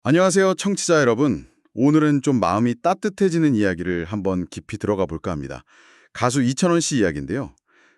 안녕하세요, 청취자 여러분. 오늘은 좀 마음이 따뜻해지는 이야기를 한번 깊이 들어가 볼까 합니다. 가수 이찬원 씨 이야기인데요.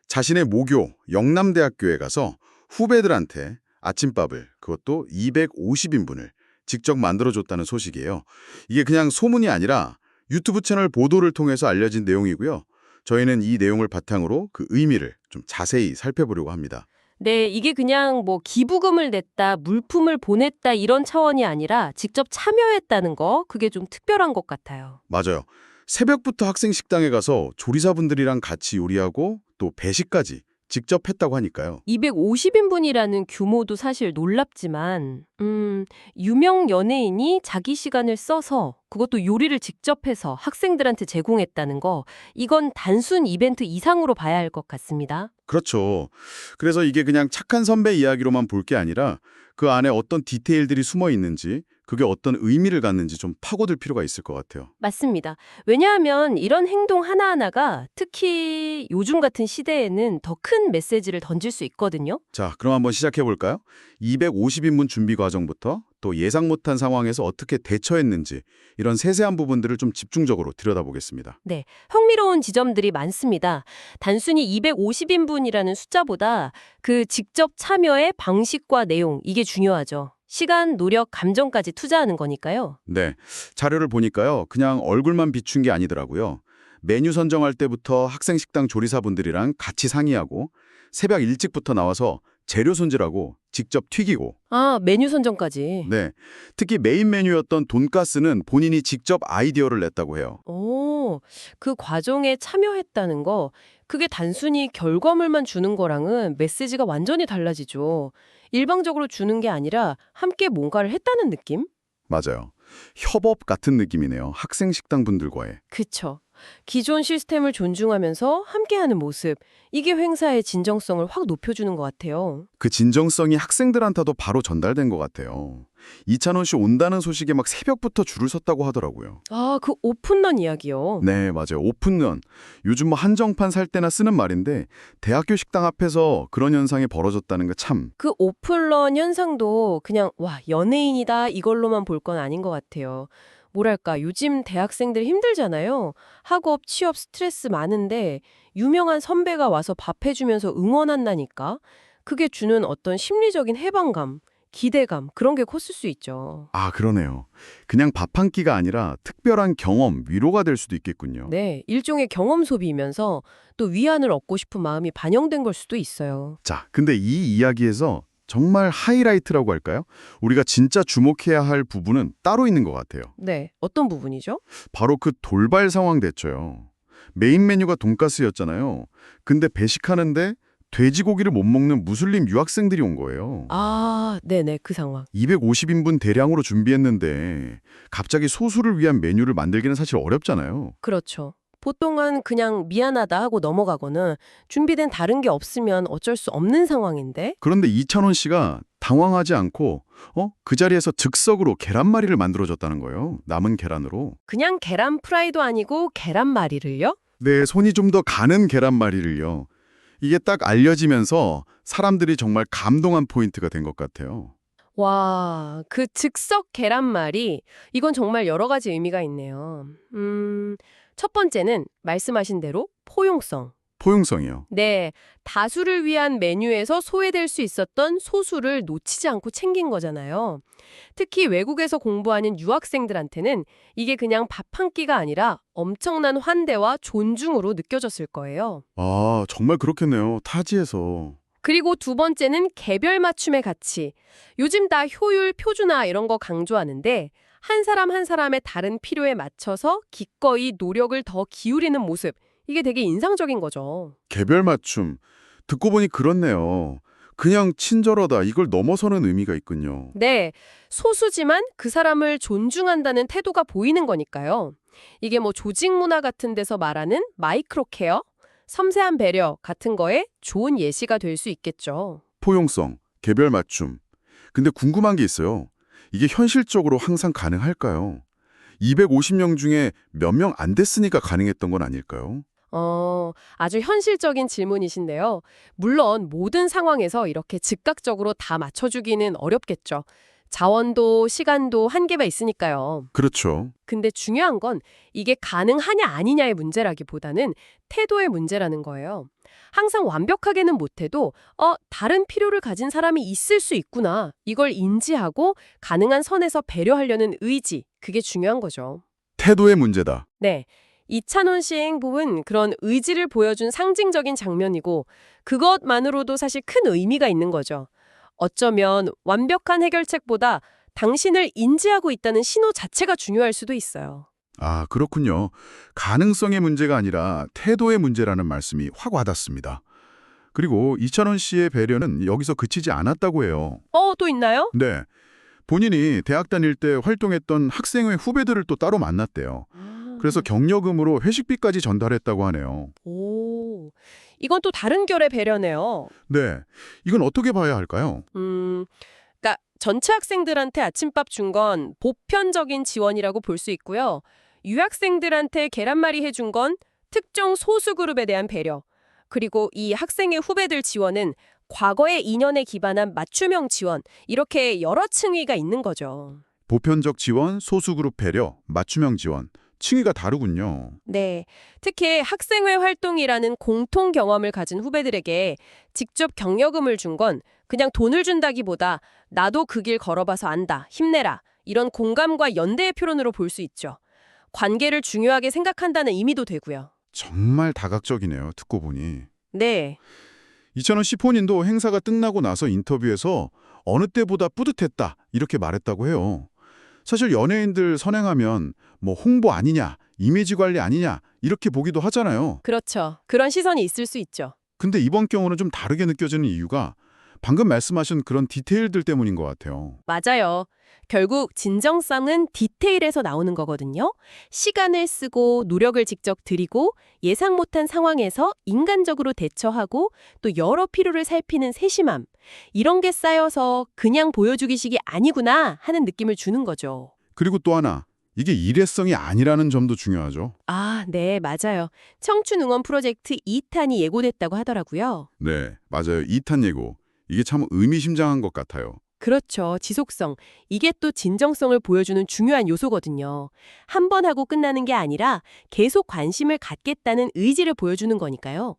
자신의 모교 영남대학교에 가서 후배들한테 아침밥을, 그것도 250인분을 직접 만들어줬다는 소식이에요. 이게 그냥 소문이 아니라 유튜브 채널 보도를 통해서 알려진 내용이고요. 저희는 이 내용을 바탕으로 그 의미를 좀 자세히 살펴보려고 합니다. 네, 이게 그냥 뭐 기부금을 냈다, 물품을 보냈다 이런 차원이 아니라 직접 참여했다는 거, 그게 좀 특별한 것 같아요. 맞아요. 새벽부터 학생 식당에 가서 조리사분들이랑 같이 요리하고 또 배식까지 직접 했다고 하니까요. 250인분이라는 규모도 사실 놀랍지만, 유명 연예인이 자기 시간을 써서 그것도 요리를 직접 해서 학생들한테 제공했다는 거, 이건 단순 이벤트 이상으로 봐야 할 것 같습니다. 그렇죠. 그래서 이게 그냥 착한 선배 이야기로만 볼 게 아니라 그 안에 어떤 디테일들이 숨어 있는지, 그게 어떤 의미를 갖는지 좀 파고들 필요가 있을 것 같아요. 맞습니다. 왜냐하면 이런 행동 하나하나가 특히 요즘 같은 시대에는 더 큰 메시지를 던질 수 있거든요. 자, 그럼 한번 시작해 볼까요? 250인분 준비 과정부터 또 예상 못한 상황에서 어떻게 대처했는지 이런 세세한 부분들을 좀 집중적으로 들여다보겠습니다. 네, 흥미로운 지점들이 많습니다. 단순히 250인분이라는 숫자보다 그 직접 참여의 방식과 내용, 이게 중요하죠. 시간, 노력, 감정까지 투자하는 거니까요. 네, 자료를 보니까요. 그냥 얼굴만 비춘 게 아니더라고요. 메뉴 선정할 때부터 학생 식당 조리사분들이랑 같이 상의하고 새벽 일찍부터 나와서 재료 손질하고 직접 튀기고 아, 메뉴 선정까지. 네, 특히 메인 메뉴였던 돈가스는 본인이 직접 아이디어를 냈다고 해요. 오, 그 과정에 참여했다는 거, 그게 단순히 결과물만 주는 거랑은 메시지가 완전히 달라지죠. 일방적으로 주는 게 아니라 함께 뭔가를 했다는 느낌? 맞아요. 협업 같은 느낌이네요. 학생 식당 분들과의. 그쵸. 기존 시스템을 존중하면서 함께하는 모습, 이게 행사의 진정성을 확 높여주는 것 같아요. 그 진정성이 학생들한테도 바로 전달된 것 같아요. 이찬원 씨 온다는 소식에 막 새벽부터 줄을 섰다고 하더라고요. 아, 그 오픈런 이야기요. 네, 맞아요. 오픈런. 요즘 뭐 한정판 살 때나 쓰는 말인데 대학교 식당 앞에서 그런 현상이 벌어졌다는 거 참. 그 오픈런 현상도 그냥 와, 연예인이다 이걸로만 볼 건 아닌 것 같아요. 뭐랄까, 요즘 대학생들 힘들잖아요. 학업, 취업 스트레스 많은데 유명한 선배가 와서 밥 해주면서 응원한다니까. 그게 주는 어떤 심리적인 해방감, 기대감, 그런 게 컸을 수 있죠. 아, 그러네요. 그냥 밥 한 끼가 아니라 특별한 경험, 위로가 될 수도 있겠군요. 네, 일종의 경험 소비이면서 또 위안을 얻고 싶은 마음이 반영된 걸 수도 있어요. 자, 근데 이 이야기에서 정말 하이라이트라고 할까요? 우리가 진짜 주목해야 할 부분은 따로 있는 것 같아요. 네, 어떤 부분이죠? 바로 그 돌발 상황 대처요. 메인 메뉴가 돈가스였잖아요. 근데 배식하는데 돼지고기를 못 먹는 무슬림 유학생들이 온 거예요. 아, 네네, 그 상황. 250인분 대량으로 준비했는데 갑자기 소수를 위한 메뉴를 만들기는 사실 어렵잖아요. 그렇죠. 보통은 그냥 미안하다 하고 넘어가거나 준비된 다른 게 없으면 어쩔 수 없는 상황인데 그런데 이찬원 씨가 당황하지 않고 그 자리에서 즉석으로 계란말이를 만들어줬다는 거예요. 남은 계란으로. 그냥 계란 프라이도 아니고 계란말이를요? 네, 손이 좀 더 가는 계란말이를요. 이게 딱 알려지면서 사람들이 정말 감동한 포인트가 된 것 같아요. 와, 그 즉석 계란말이 이건 정말 여러 가지 의미가 있네요. 첫 번째는 말씀하신 대로 포용성. 포용성이요. 네, 다수를 위한 메뉴에서 소외될 수 있었던 소수를 놓치지 않고 챙긴 거잖아요. 특히 외국에서 공부하는 유학생들한테는 이게 그냥 밥 한 끼가 아니라 엄청난 환대와 존중으로 느껴졌을 거예요. 아, 정말 그렇겠네요. 타지에서. 그리고 두 번째는 개별 맞춤의 가치. 요즘 다 효율, 표준화 이런 거 강조하는데 한 사람 한 사람의 다른 필요에 맞춰서 기꺼이 노력을 더 기울이는 모습. 이게 되게 인상적인 거죠. 개별 맞춤. 듣고 보니 그렇네요. 그냥 친절하다. 이걸 넘어서는 의미가 있군요. 네, 소수지만 그 사람을 존중한다는 태도가 보이는 거니까요. 이게 뭐 조직 문화 같은 데서 말하는 마이크로 케어, 섬세한 배려 같은 거에 좋은 예시가 될 수 있겠죠. 포용성, 개별 맞춤. 근데 궁금한 게 있어요. 이게 현실적으로 항상 가능할까요? 250명 중에 몇 명 안 됐으니까 가능했던 건 아닐까요? 아주 현실적인 질문이신데요. 물론 모든 상황에서 이렇게 즉각적으로 다 맞춰주기는 어렵겠죠. 자원도 시간도 한계가 있으니까요. 그렇죠. 근데 중요한 건 이게 가능하냐 아니냐의 문제라기보다는 태도의 문제라는 거예요. 항상 완벽하게는 못해도 다른 필요를 가진 사람이 있을 수 있구나. 이걸 인지하고 가능한 선에서 배려하려는 의지, 그게 중요한 거죠. 태도의 문제다. 네. 이찬원 씨의 행보는 그런 의지를 보여준 상징적인 장면이고 그것만으로도 사실 큰 의미가 있는 거죠. 어쩌면 완벽한 해결책보다 당신을 인지하고 있다는 신호 자체가 중요할 수도 있어요. 아, 그렇군요. 가능성의 문제가 아니라 태도의 문제라는 말씀이 확 와닿습니다. 그리고 이찬원 씨의 배려는 여기서 그치지 않았다고 해요. 또 있나요? 네. 본인이 대학 다닐 때 활동했던 학생회 후배들을 또 따로 만났대요. 그래서 격려금으로 회식비까지 전달했다고 하네요. 오, 이건 또 다른 결의 배려네요. 네. 이건 어떻게 봐야 할까요? 그러니까 전체 학생들한테 아침밥 준 건 보편적인 지원이라고 볼 수 있고요. 유학생들한테 계란말이 해준 건 특정 소수 그룹에 대한 배려. 그리고 이 학생의 후배들 지원은 과거의 인연에 기반한 맞춤형 지원. 이렇게 여러 층위가 있는 거죠. 보편적 지원, 소수그룹 배려, 맞춤형 지원. 층위가 다르군요. 네. 특히 학생회 활동이라는 공통 경험을 가진 후배들에게 직접 격려금을 준 건 그냥 돈을 준다기보다 나도 그 길 걸어봐서 안다, 힘내라 이런 공감과 연대의 표현으로 볼 수 있죠. 관계를 중요하게 생각한다는 의미도 되고요. 정말 다각적이네요. 듣고 보니. 네. 이찬원 씨 본인도 행사가 끝나고 나서 인터뷰에서 어느 때보다 뿌듯했다 이렇게 말했다고 해요. 사실 연예인들 선행하면 뭐 홍보 아니냐, 이미지 관리 아니냐 이렇게 보기도 하잖아요. 그렇죠. 그런 시선이 있을 수 있죠. 근데 이번 경우는 좀 다르게 느껴지는 이유가 방금 말씀하신 그런 디테일들 때문인 것 같아요. 맞아요. 결국 진정성은 디테일에서 나오는 거거든요. 시간을 쓰고 노력을 직접 들이고 예상 못한 상황에서 인간적으로 대처하고 또 여러 필요를 살피는 세심함. 이런 게 쌓여서 그냥 보여주기식이 아니구나 하는 느낌을 주는 거죠. 그리고 또 하나, 이게 일회성이 아니라는 점도 중요하죠. 아, 네, 맞아요. 청춘 응원 프로젝트 2탄이 예고됐다고 하더라고요. 네, 맞아요. 2탄 예고. 이게 참 의미심장한 것 같아요. 그렇죠. 지속성. 이게 또 진정성을 보여주는 중요한 요소거든요. 한 번 하고 끝나는 게 아니라 계속 관심을 갖겠다는 의지를 보여주는 거니까요.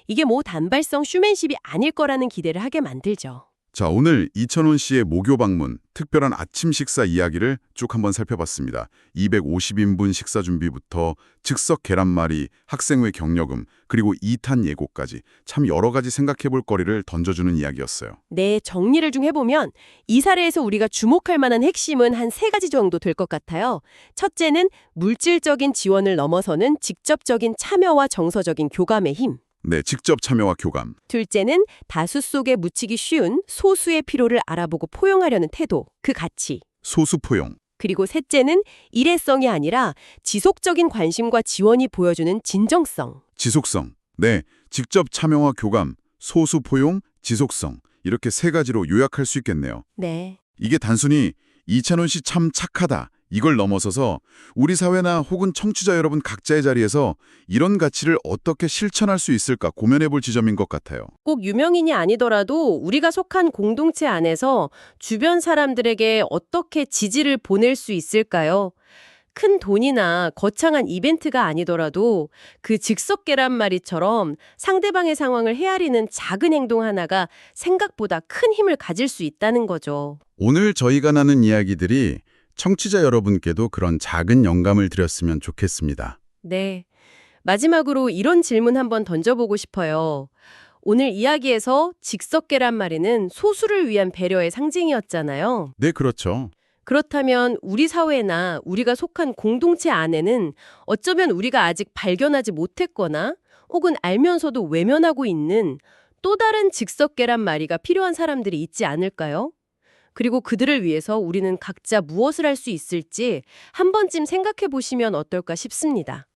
이게 뭐 단발성 쇼맨십이 아닐 거라는 기대를 하게 만들죠. 자, 오늘 이찬원 씨의 모교 방문, 특별한 아침 식사 이야기를 쭉 한번 살펴봤습니다. 250인분 식사 준비부터 즉석 계란말이, 학생회 격려금, 그리고 2탄 예고까지 참 여러 가지 생각해볼 거리를 던져주는 이야기였어요. 네, 정리를 좀 해보면 이 사례에서 우리가 주목할 만한 핵심은 한 3가지 정도 될 것 같아요. 첫째는 물질적인 지원을 넘어서는 직접적인 참여와 정서적인 교감의 힘. 네, 직접 참여와 교감. 둘째는 다수 속에 묻히기 쉬운 소수의 필요를 알아보고 포용하려는 태도, 그 가치. 소수 포용. 그리고 셋째는 일회성이 아니라 지속적인 관심과 지원이 보여주는 진정성. 지속성. 네, 직접 참여와 교감, 소수 포용, 지속성. 이렇게 3가지로 요약할 수 있겠네요. 네. 이게 단순히 이찬원 씨 참 착하다. 이걸 넘어서서 우리 사회나 혹은 청취자 여러분 각자의 자리에서 이런 가치를 어떻게 실천할 수 있을까 고민해 볼 지점인 것 같아요. 꼭 유명인이 아니더라도 우리가 속한 공동체 안에서 주변 사람들에게 어떻게 지지를 보낼 수 있을까요? 큰 돈이나 거창한 이벤트가 아니더라도 그 즉석 계란말이처럼 상대방의 상황을 헤아리는 작은 행동 하나가 생각보다 큰 힘을 가질 수 있다는 거죠. 오늘 저희가 나눈 이야기들이 청취자 여러분께도 그런 작은 영감을 드렸으면 좋겠습니다. 네. 마지막으로 이런 질문 한번 던져보고 싶어요. 오늘 이야기에서 즉석 계란말이는 소수를 위한 배려의 상징이었잖아요. 네, 그렇죠. 그렇다면 우리 사회나 우리가 속한 공동체 안에는 어쩌면 우리가 아직 발견하지 못했거나 혹은 알면서도 외면하고 있는 또 다른 즉석 계란말이가 필요한 사람들이 있지 않을까요? 그리고 그들을 위해서 우리는 각자 무엇을 할 수 있을지 한 번쯤 생각해 보시면 어떨까 싶습니다.